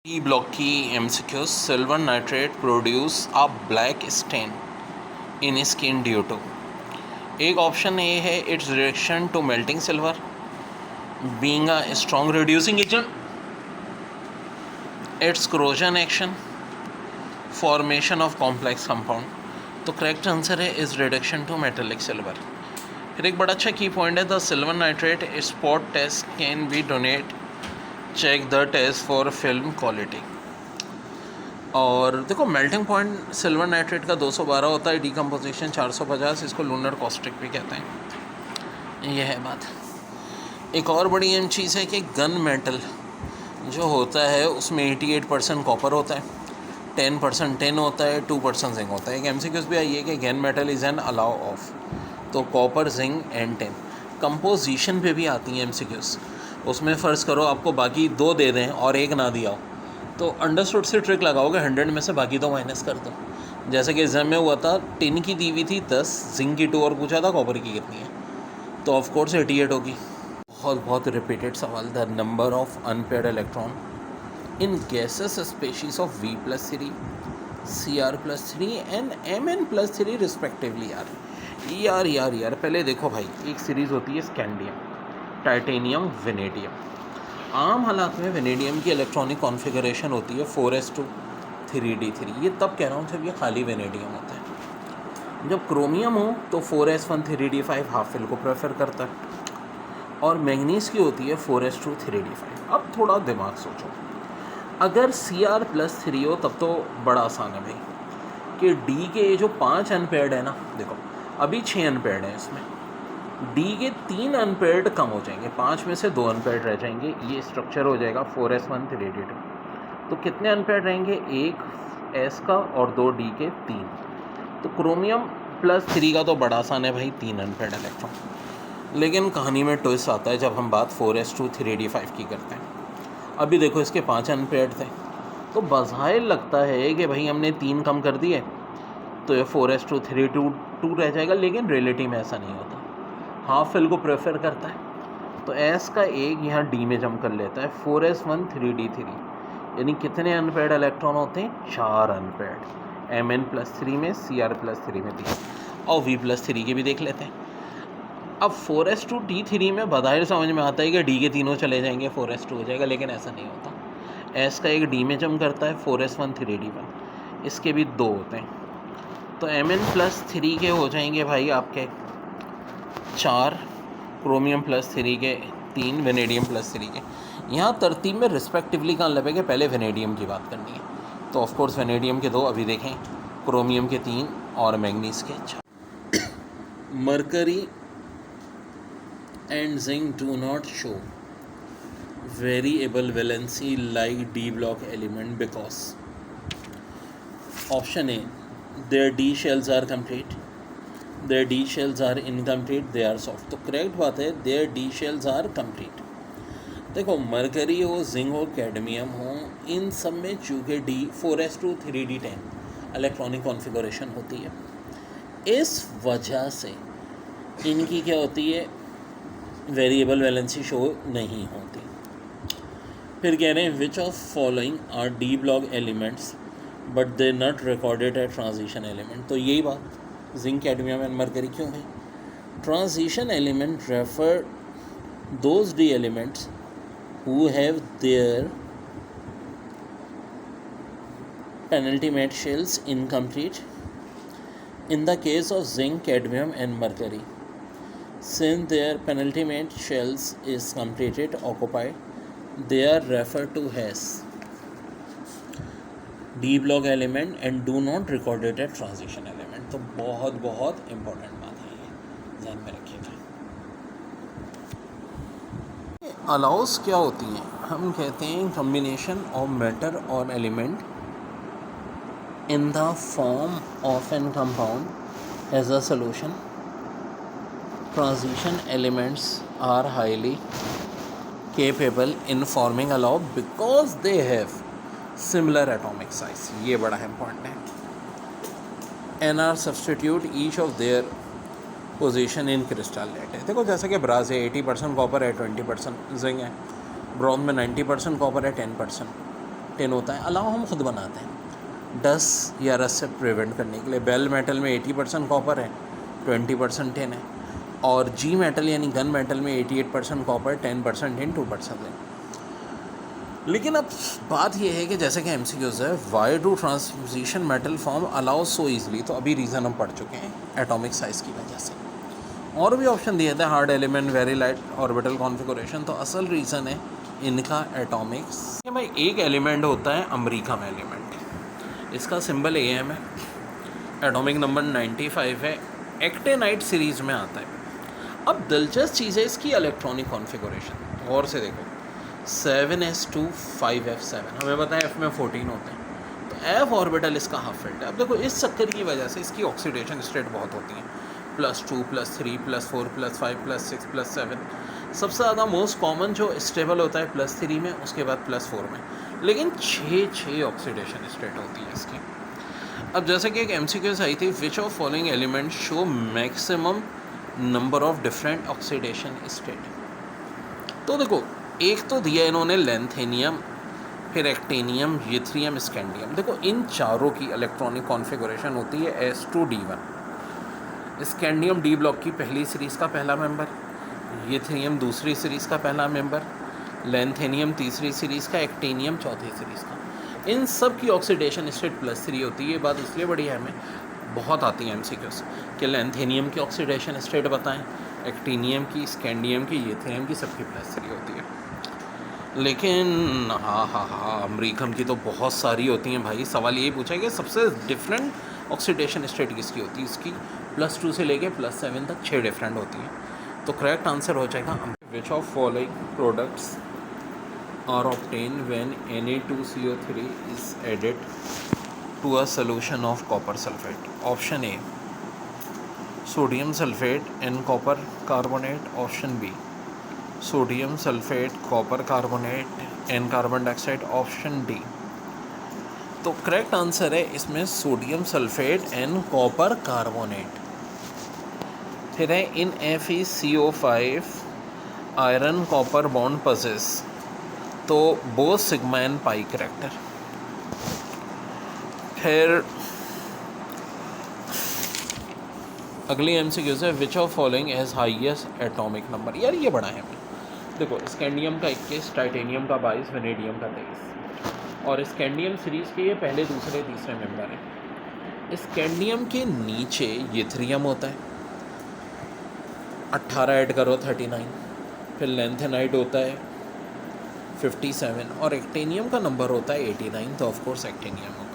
ई block की MCQ silver nitrate produce a black stain in skin due to. एक option A है it's reaction to melting silver being a strong reducing agent, it's corrosion action, formation of complex compound. तो correct answer है is reduction to metallic silver. फिर एक बड़ा अच्छा key point है the silver nitrate spot test can be donate check the test for film quality. और देखो melting point silver nitrate का 212 होता है, डिकम्पोजिशन 450, इसको लूनर कॉस्टिक भी कहते हैं। यह है बात। एक और बड़ी अहम चीज़ है कि गन मेटल जो होता है उसमें 88% कॉपर होता है, 10% टिन होता है, 2% जिंक होता है। एक MCQs भी आई है कि gun metal is an alloy of, तो copper zinc and tin. Composition पे भी आती हैं MCQs, उसमें फ़र्ज़ करो आपको बाकी 2 दे दें और 1 ना दिया हो तो अंडरस्टूड से ट्रिक लगाओगे 100 में से बाकी 2 माइनस कर दो। जैसे कि एग्जाम में हुआ था, टिन की दी हुई थी 10, जिंक की 2 और पूछा था कॉपर की कितनी है, तो ऑफ कोर्स 88 होगी। बहुत रिपीटेड सवाल, the number of unpaired electron in gases species of V+3, Cr+3 and Mn+3 respectively. यार पहले देखो भाई, एक सीरीज़ होती है स्कैंडियम, टाइटेनियम, वेनेडियम। आम हालात में वेनेडियम की इलेक्ट्रॉनिक कॉन्फ़िगरेशन होती है 4s2 3d3। ये तब कह रहा हूँ जब ये खाली वेनेडियम होता है। जब क्रोमियम हो तो 4s1 3d5 हाफ फिल को प्रेफर करता है, और मैंगनीज की होती है 4s2 3d5। अब थोड़ा दिमाग सोचो, अगर Cr+3 हो तब तो बड़ा आसान है भाई कि D के जो 5 अनपेयर्ड है ना, देखो अभी 6 अनपेयर्ड हैं इसमें, D के 3 अनपेयर्ड कम हो जाएंगे, 5 में से 2 अनपेयर्ड रह जाएंगे, ये स्ट्रक्चर हो जाएगा 4s1 3d2। तो कितने अनपेयर्ड रहेंगे, 1 S का और 2 D के 3। तो क्रोमियम +3 का तो बड़ा आसान है भाई, 3 अनपेयर्ड इलेक्ट्रॉन। लेकिन कहानी में ट्विस्ट आता है जब हम बात 4s2 3d5 की करते हैं। अभी देखो इसके 5 अनपेयर्ड थे, तो बज़ाहिर लगता है कि भाई हमने 3 कम कर दिए तो ये 4s2 3d2 रह जाएगा, लेकिन रियलिटी में ऐसा नहीं होता। हाफ फिल को प्रेफर करता है, तो S का 1 यहाँ D में जम कर लेता है, 4s1 3d3। यानी कितने अनपेयर्ड इलेक्ट्रॉन होते हैं, 4 अनपेयर्ड, Mn+3 में, Cr+3 में 3। और V+3 के भी देख लेते हैं। अब 4s2 D3 में बज़ाहिर समझ में आता है कि D के तीनों चले जाएंगे, 4s2 हो जाएगा, लेकिन ऐसा नहीं होता। S का 1 D में जम करता है, 4s1 3d1, इसके भी 2 होते हैं। तो Mn+3 के हो जाएंगे भाई आपके 4, क्रोमियम +3 के 3, वेनेडियम +3 के। यहाँ तरतीब में रिस्पेक्टिवली कहाँ लगेगा, पहले वेनेडियम की बात करनी है, तो ऑफकोर्स वेनेडियम के 2 अभी देखें, क्रोमियम के 3 और मैंगनीज के 4। Mercury and zinc do not show variable valency like D block element because. Option A, there D shells are complete, their D shells are incomplete, they are soft। तो correct बात है, their D shells are complete। देखो mercury हो, zinc हो, cadmium हो, इन सब में चूँकि D 4s2 3d10 electronic configuration होती है, इस वजह से इनकी क्या होती है, वेरिएबल वैलेंसी शो नहीं होती। फिर कह रहे हैं which of following are D block elements but they not recorded at transition element. तो यही बात जिंक, कैडमियम एंड मरकरी क्यों है। Transition element refer those D elements who have their penultimate shells incomplete. In the case of zinc, cadmium and mercury, since their penultimate shells is completed occupied, they are referred to as D block element and do not recorded as transition element। तो बहुत important बात है, ये ध्यान में रखिएगा। Allow us क्या होती हैं, हम कहते हैं कम्बिनेशन ऑफ मैटर और element in the form of an compound as a solution. Transition elements are highly capable in forming allow because they have similar atomic size। ये बड़ा इम्पॉर्टेंट है। NR substitute each of their position in crystal lattice है। देखो जैसे कि brass है 80% copper है, 20% zinc है, ब्रॉन्ज में 90% कॉपर है, 10% टिन होता है, अलावा हम खुद बनाते हैं डस्ट या रस्ट से प्रिवेंट करने के लिए। बेल मेटल में 80% कॉपर है, 20% टिन है, और जी मेटल यानी गन मेटल में 88% कॉपर, 10% टिन, 2% है। लेकिन अब बात यह है कि जैसे कि MCQs है, why do transition metal form allow so easily, तो अभी रीज़न हम पढ़ चुके हैं एटॉमिक साइज़ की वजह से। और भी ऑप्शन दिए थे, hard element, very light orbital configuration, तो असल रीज़न है इनका एटॉमिक्स। भाई एक एलिमेंट होता है अमेरिकन एलिमेंट, इसका सिंबल AM है, एटॉमिक नंबर 95 है, एक्टेनाइट सीरीज़ में आता है। अब दिलचस्प चीज़ है इसकी इलेक्ट्रॉनिक कॉन्फ़िगरेशन, गौर से देखो, 7s2 5f7, हमें पता है F में 14 होते हैं, तो F ऑर्बिटल इसका हाफ फिल्ड है। अब देखो इस चक्कर की वजह से इसकी ऑक्सीडेशन स्टेट बहुत होती है, +2 +3 +4 +5 +6 +7, सबसे ज़्यादा मोस्ट कॉमन जो स्टेबल होता है +3 में, उसके बाद +4 में, लेकिन 6 ऑक्सीडेशन स्टेट होती है इसकी। अब जैसे कि एक MCQ आई थी, विच of following element show maximum number of different oxidation state. तो देखो एक तो दिया इन्होंने लेंथेनियम, फिर एक्टेनियम, यूथेरियम, स्कैंडियम। देखो इन चारों की इलेक्ट्रॉनिक कॉन्फ़िगरेशन होती है S2D1। स्कैंडियम D ब्लॉक की पहली सीरीज़ का पहला मेंबर, यूथेरियम दूसरी सीरीज़ का पहला मेंबर, लेंथेनियम तीसरी सीरीज़ का, एक्टेनियम चौथी सीरीज़ का। इन सब की ऑक्सीडेशन स्टेट +3 होती है। ये बात इसलिए बड़ी है, हमें बहुत आती है MCQs कि लेंथेनियम की ऑक्सीडेशन स्टेट बताएं, एक्टेनियम की, स्कैंडियम की, यूथेरियम की, सबकी +3 होती है। लेकिन हाँ अमेरिकन की तो बहुत सारी होती हैं भाई। सवाल यही पूछा है कि सबसे डिफरेंट ऑक्सीडेशन स्टेट किसकी होती है, इसकी +2 से लेके +7 तक 6 डिफरेंट होती हैं। तो करेक्ट आंसर हो जाएगा, which of following products are obtain when Na2CO3 is added to a solution of copper sulphate. Option a sodium sulphate and copper carbonate, option b sodium sulphate, copper carbonate and carbon dioxide, option d. तो correct answer है इसमें sodium sulphate and copper carbonate. फिर है in FeCO5 iron copper bond possesses, तो both sigma and pi character. फिर अगली MCQ है, which of following has highest atomic number. यार ये बड़ा है, देखो स्कैंडियम का 21, टाइटेनियम का 22, वेनेडियम का 23, और स्कैंडियम सीरीज़ के ये पहले, दूसरे, तीसरे मेंबर हैं। स्कैंडियम के नीचे यूथेरियम होता है, 18 ऐड करो 39, फिर लेंथेनाइट होता है 57, और एक्टेनियम का नंबर होता है 89, तो ऑफकोर्स एक्टेनियम होगा।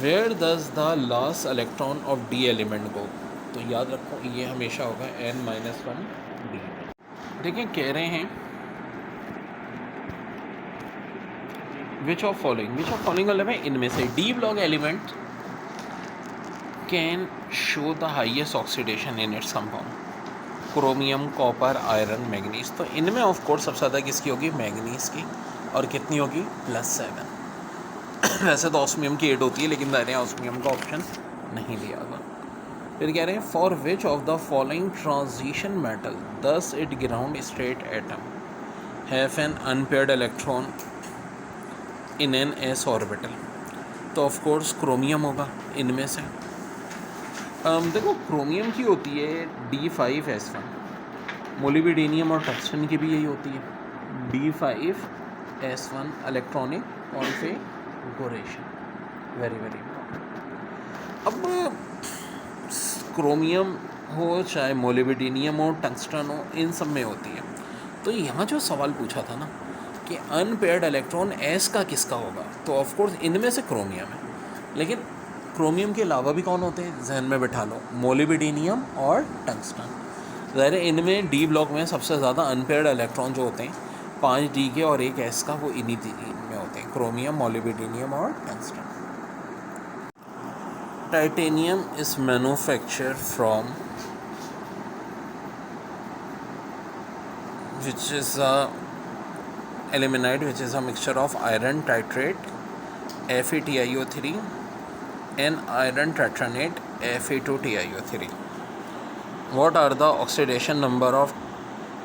Where does the last electron of D element go, तो याद रखो ये हमेशा होगा N-1 D। देखिए कह रहे हैं विच ऑफ फॉलोइंग मतलब है इनमें से D block element can show the highest oxidation in its compound, chromium, copper, iron, manganese. तो इनमें ऑफ कोर्स सबसे ज़्यादा किसकी होगी, मैग्नीज की, और कितनी होगी, +7। वैसे तो ऑस्मियम की 8 होती है, लेकिन मैंने ऑस्मियम का ऑप्शन नहीं दिया था। फिर कह रहे हैं for which of the following transition metal thus it ground state atom have an unpaired electron in an S orbital, तो ऑफ कोर्स क्रोमियम होगा इनमें से। देखो क्रोमियम की होती है D5S1, मोलिब्डेनियम और टंगस्टन की भी यही होती है D5S1 electronic configuration, very very important. अब क्रोमियम हो चाहे मोलिब्डेनियम हो, टंगस्टन हो, इन सब में होती है। तो यहाँ जो सवाल पूछा था ना कि अनपेयर्ड इलेक्ट्रॉन S का किसका होगा, तो ऑफकोर्स इनमें से क्रोमियम है। लेकिन क्रोमियम के अलावा भी कौन होते हैं, जहन में बिठा लो, मोलिब्डेनियम और टंगस्टन। ज़ाहिर है इनमें D ब्लॉक में सबसे ज़्यादा अनपेयर्ड इलेक्ट्रॉन जो होते हैं 5 D के और 1 S का, वो इन्हीं में होते हैं, क्रोमियम, मोलिब्डेनियम और tungsten. Titanium is manufacture from which is a ilmenite, which is a mixture of iron titrate FeTiO3 and iron tetranate Fe2TiO3. What are the oxidation number of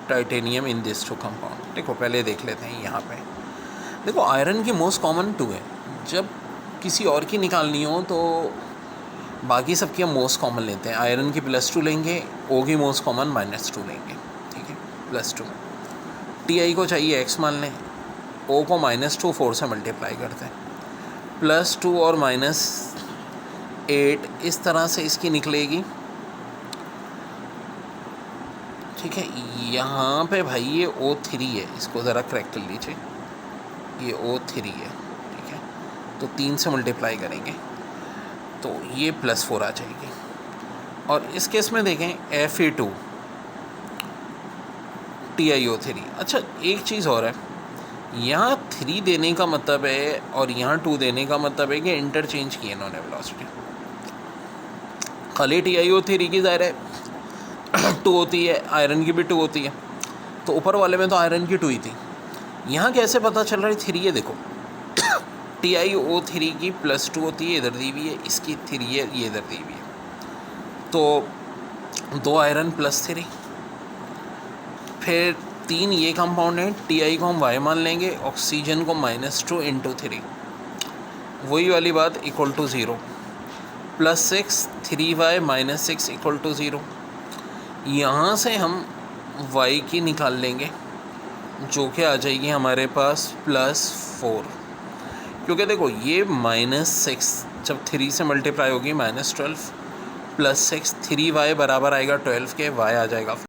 titanium in these two compound? देखो पहले देख लेते हैं यहाँ पे देखो iron की most common 2 है, जब किसी और की निकालनी हो तो बाकी सबकी हम मोस्ट कॉमन लेते हैं। आयरन की +2 लेंगे, ओ की मोस्ट कॉमन -2 लेंगे, ठीक है, +2। टी को चाहिए x मान लें, ओ को -2 4 से मल्टीप्लाई करते हैं, +2 और -8 इस तरह से इसकी निकलेगी, ठीक है। यहाँ पे भाई ये O3 है, इसको ज़रा क्रैक कर लीजिए, ये O3 है, ठीक है। तो 3 से मल्टीप्लाई करेंगे तो ये +4 आ जाएगी। और इस केस में देखें Fe2 TiO3। अच्छा एक चीज़ और है, यहाँ 3 देने का मतलब है और यहाँ 2 देने का मतलब है कि इंटरचेंज किए इन्होंने वेलोसिटी। खाली TiO3 की ज़ाहिर है 2 होती है, आयरन की भी 2 होती है, तो ऊपर वाले में तो आयरन की 2 ही थी। यहाँ कैसे पता चल रहा है 3 है? देखो TiO3 की +2 होती है, इधर दी हुई है, इसकी 3 है, ये इधर दी हुई है, तो 2 आयरन +3, फिर 3 ये कंपाउंड है, Ti को हम Y मान लेंगे, ऑक्सीजन को -2 × 3, वही वाली बात = 0, +6 3Y -6 = 0। यहाँ से हम Y की निकाल लेंगे जो कि आ जाएगी हमारे पास +4, क्योंकि देखो ये -6 जब 3 से मल्टीप्लाई होगी -12 +6 3Y बराबर आएगा 12 के, Y आ जाएगा